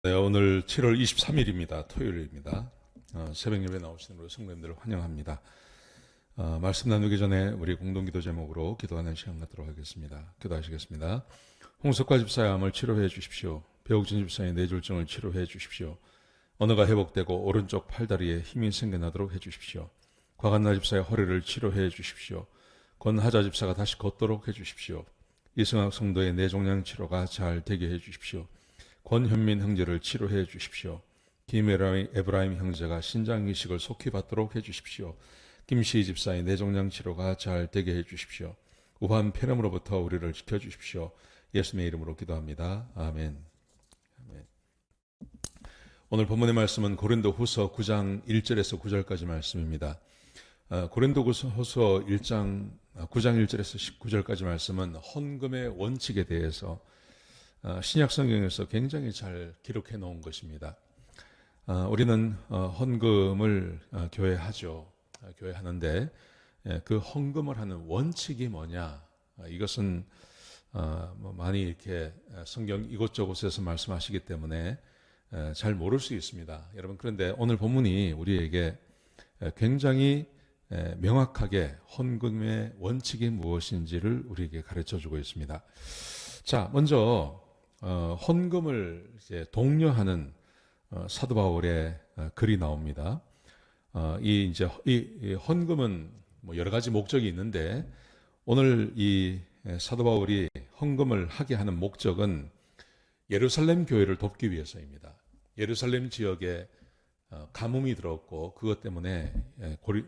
네, 오늘 7월 23일입니다. 토요일입니다. 새벽 예배 나오시는 우리 성도님들을 환영합니다. 말씀 나누기 전에 우리 공동기도 제목으로 기도하는 시간 갖도록 하겠습니다. 기도하시겠습니다. 홍석화 집사의 암을 치료해 주십시오. 배옥진 집사의 뇌졸중을 치료해 주십시오. 언어가 회복되고 오른쪽 팔다리에 힘이 생겨나도록 해 주십시오. 과간나 집사의 허리를 치료해 주십시오. 권하자 집사가 다시 걷도록 해 주십시오. 이승학 성도의 뇌종양 치료가 잘 되게 해 주십시오. 권현민 형제를 치료해 주십시오. 김에브라임 형제가 신장 이식을 속히 받도록 해 주십시오. 김시희 집사의 뇌종양 치료가 잘 되게 해 주십시오. 우한 폐렴으로부터 우리를 지켜 주십시오. 예수님의 이름으로 기도합니다. 아멘. 아멘. 오늘 본문의 말씀은 고린도후서 9장 1절에서 9절까지 말씀입니다. 고린도후서 1장 9장 1절에서 19절까지 말씀은 헌금의 원칙에 대해서 신약 성경에서 굉장히 잘 기록해 놓은 것입니다. 우리는 헌금을 교회 하죠. 교회 하는데 그 헌금을 하는 원칙이 뭐냐? 이것은 많이 이렇게 성경 이곳저곳에서 말씀하시기 때문에 잘 모를 수 있습니다. 여러분, 그런데 오늘 본문이 우리에게 굉장히 명확하게 헌금의 원칙이 무엇인지를 우리에게 가르쳐 주고 있습니다. 자, 먼저 헌금을 이제 독려하는 사도 바울의 글이 나옵니다. 이 헌금은 뭐 여러 가지 목적이 있는데 오늘 이 사도 바울이 헌금을 하게 하는 목적은 예루살렘 교회를 돕기 위해서입니다. 예루살렘 지역에 가뭄이 들었고 그것 때문에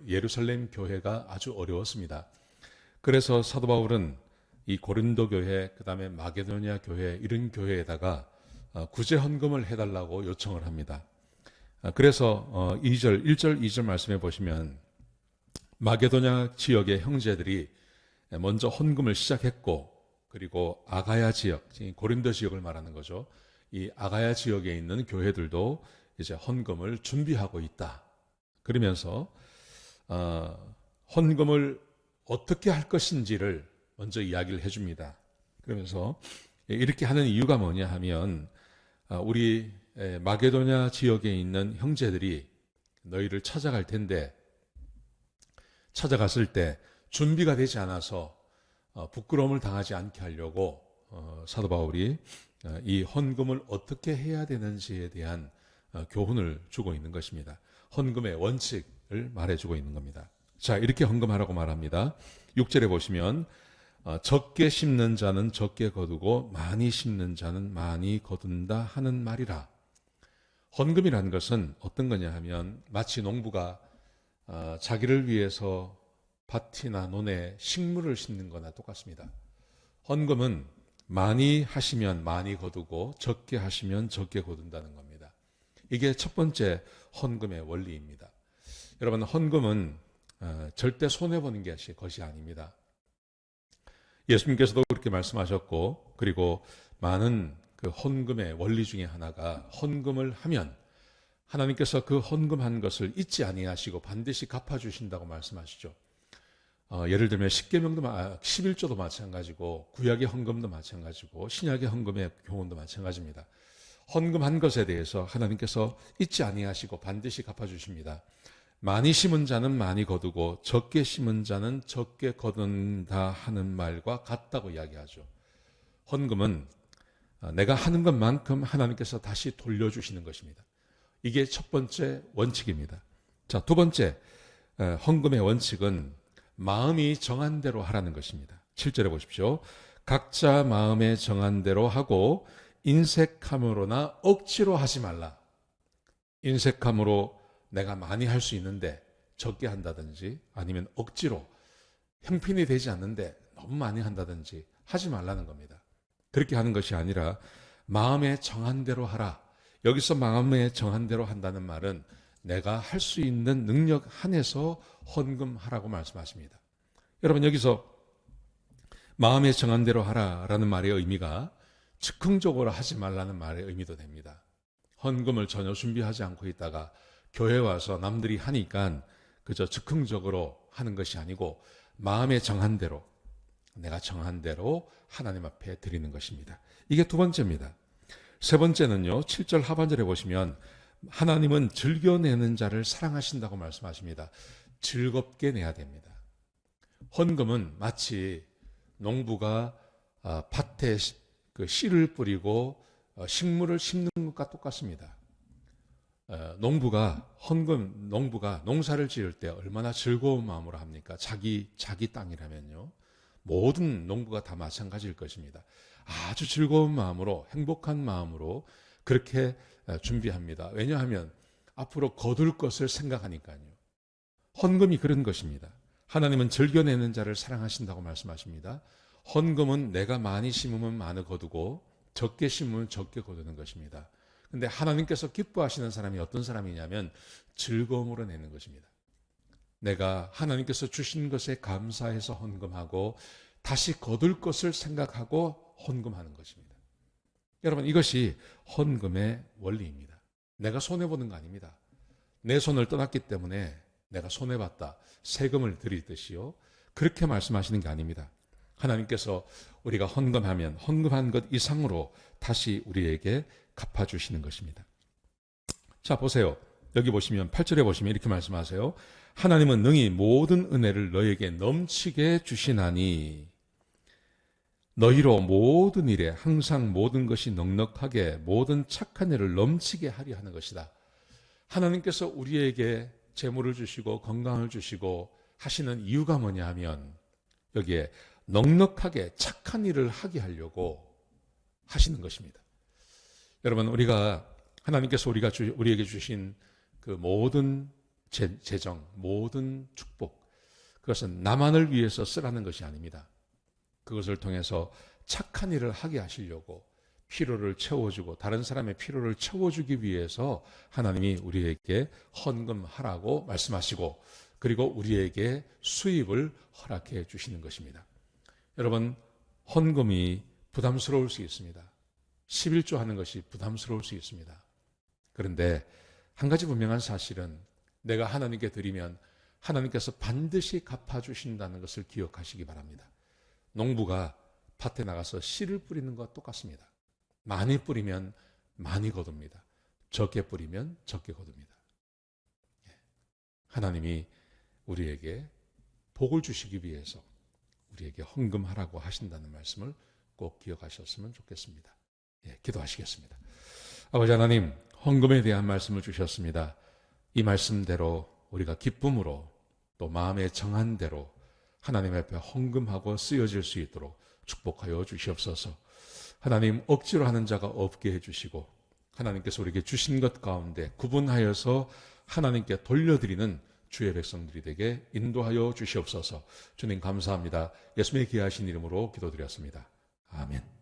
예루살렘 교회가 아주 어려웠습니다. 그래서 사도 바울은 이 고린도 교회, 그 다음에 마게도니아 교회, 이런 교회에다가 구제 헌금을 해달라고 요청을 합니다. 그래서 1절, 2절 말씀해 보시면 마게도니아 지역의 형제들이 먼저 헌금을 시작했고, 그리고 아가야 지역, 고린도 지역을 말하는 거죠. 이 아가야 지역에 있는 교회들도 이제 헌금을 준비하고 있다. 그러면서 헌금을 어떻게 할 것인지를 먼저 이야기를 해줍니다. 그러면서 이렇게 하는 이유가 뭐냐 하면 우리 마게도냐 지역에 있는 형제들이 너희를 찾아갈 텐데 찾아갔을 때 준비가 되지 않아서 부끄러움을 당하지 않게 하려고 사도 바울이 이 헌금을 어떻게 해야 되는지에 대한 교훈을 주고 있는 것입니다. 헌금의 원칙을 말해주고 있는 겁니다. 자, 이렇게 헌금하라고 말합니다. 6절에 보시면 적게 심는 자는 적게 거두고 많이 심는 자는 많이 거둔다 하는 말이라. 헌금이라는 것은 어떤 거냐 하면 마치 농부가 자기를 위해서 밭이나 논에 식물을 심는 거나 똑같습니다. 헌금은 많이 하시면 많이 거두고 적게 하시면 적게 거둔다는 겁니다. 이게 첫 번째 헌금의 원리입니다. 여러분, 헌금은 절대 손해보는 것이 아닙니다. 예수님께서도 그렇게 말씀하셨고, 그리고 많은 그 헌금의 원리 중에 하나가 헌금을 하면 하나님께서 그 헌금한 것을 잊지 아니하시고 반드시 갚아주신다고 말씀하시죠. 예를 들면 11조도 마찬가지고 구약의 헌금도 마찬가지고 신약의 헌금의 교훈도 마찬가지입니다. 헌금한 것에 대해서 하나님께서 잊지 아니하시고 반드시 갚아주십니다. 많이 심은 자는 많이 거두고 적게 심은 자는 적게 거둔다 하는 말과 같다고 이야기하죠. 헌금은 내가 하는 것만큼 하나님께서 다시 돌려주시는 것입니다. 이게 첫 번째 원칙입니다. 자, 두 번째 헌금의 원칙은 마음이 정한 대로 하라는 것입니다. 7절에 보십시오. 각자 마음에 정한 대로 하고 인색함으로나 억지로 하지 말라. 인색함으로 내가 많이 할 수 있는데 적게 한다든지 아니면 억지로 형편이 되지 않는데 너무 많이 한다든지 하지 말라는 겁니다. 그렇게 하는 것이 아니라 마음에 정한 대로 하라. 여기서 마음에 정한 대로 한다는 말은 내가 할 수 있는 능력 한에서 헌금하라고 말씀하십니다. 여러분, 여기서 마음에 정한 대로 하라라는 말의 의미가 즉흥적으로 하지 말라는 말의 의미도 됩니다. 헌금을 전혀 준비하지 않고 있다가 교회 와서 남들이 하니까 그저 즉흥적으로 하는 것이 아니고 마음에 정한 대로, 내가 정한 대로 하나님 앞에 드리는 것입니다. 이게 두 번째입니다. 세 번째는요, 7절 하반절에 보시면 하나님은 즐겨내는 자를 사랑하신다고 말씀하십니다. 즐겁게 내야 됩니다. 헌금은 마치 농부가 밭에 그 씨를 뿌리고 식물을 심는 것과 똑같습니다. 농부가 농사를 지을 때 얼마나 즐거운 마음으로 합니까? 자기 땅이라면요. 모든 농부가 다 마찬가지일 것입니다. 아주 즐거운 마음으로, 행복한 마음으로 그렇게 준비합니다. 왜냐하면 앞으로 거둘 것을 생각하니까요. 헌금이 그런 것입니다. 하나님은 즐겨내는 자를 사랑하신다고 말씀하십니다. 헌금은 내가 많이 심으면 많이 거두고 적게 심으면 적게 거두는 것입니다. 근데 하나님께서 기뻐하시는 사람이 어떤 사람이냐면 즐거움으로 내는 것입니다. 내가 하나님께서 주신 것에 감사해서 헌금하고 다시 거둘 것을 생각하고 헌금하는 것입니다. 여러분, 이것이 헌금의 원리입니다. 내가 손해보는 거 아닙니다. 내 손을 떠났기 때문에 내가 손해봤다, 세금을 드리듯이요, 그렇게 말씀하시는 게 아닙니다. 하나님께서 우리가 헌금하면 헌금한 것 이상으로 다시 우리에게 갚아주시는 것입니다. 자, 보세요. 여기 보시면 8절에 보시면 이렇게 말씀하세요. 하나님은 능히 모든 은혜를 너에게 넘치게 주시나니 너희로 모든 일에 항상 모든 것이 넉넉하게 모든 착한 일을 넘치게 하려 하는 것이다. 하나님께서 우리에게 재물을 주시고 건강을 주시고 하시는 이유가 뭐냐 하면 여기에 넉넉하게 착한 일을 하게 하려고 하시는 것입니다. 여러분, 하나님께서 우리에게 주신 그 모든 재정, 모든 축복, 그것은 나만을 위해서 쓰라는 것이 아닙니다. 그것을 통해서 착한 일을 하게 하시려고 필요를 채워주고 다른 사람의 필요를 채워주기 위해서 하나님이 우리에게 헌금하라고 말씀하시고 그리고 우리에게 수입을 허락해 주시는 것입니다. 여러분, 헌금이 부담스러울 수 있습니다. 11조 하는 것이 부담스러울 수 있습니다. 그런데 한 가지 분명한 사실은 내가 하나님께 드리면 하나님께서 반드시 갚아주신다는 것을 기억하시기 바랍니다. 농부가 밭에 나가서 씨를 뿌리는 것과 똑같습니다. 많이 뿌리면 많이 거둡니다. 적게 뿌리면 적게 거둡니다. 하나님이 우리에게 복을 주시기 위해서 우리에게 헌금하라고 하신다는 말씀을 꼭 기억하셨으면 좋겠습니다. 기도하시겠습니다. 아버지 하나님, 헌금에 대한 말씀을 주셨습니다. 이 말씀대로 우리가 기쁨으로 또 마음에 정한 대로 하나님 앞에 헌금하고 쓰여질 수 있도록 축복하여 주시옵소서. 하나님, 억지로 하는 자가 없게 해주시고 하나님께서 우리에게 주신 것 가운데 구분하여서 하나님께 돌려드리는 주의 백성들이 되게 인도하여 주시옵소서. 주님 감사합니다. 예수님의 귀하신 이름으로 기도드렸습니다. 아멘.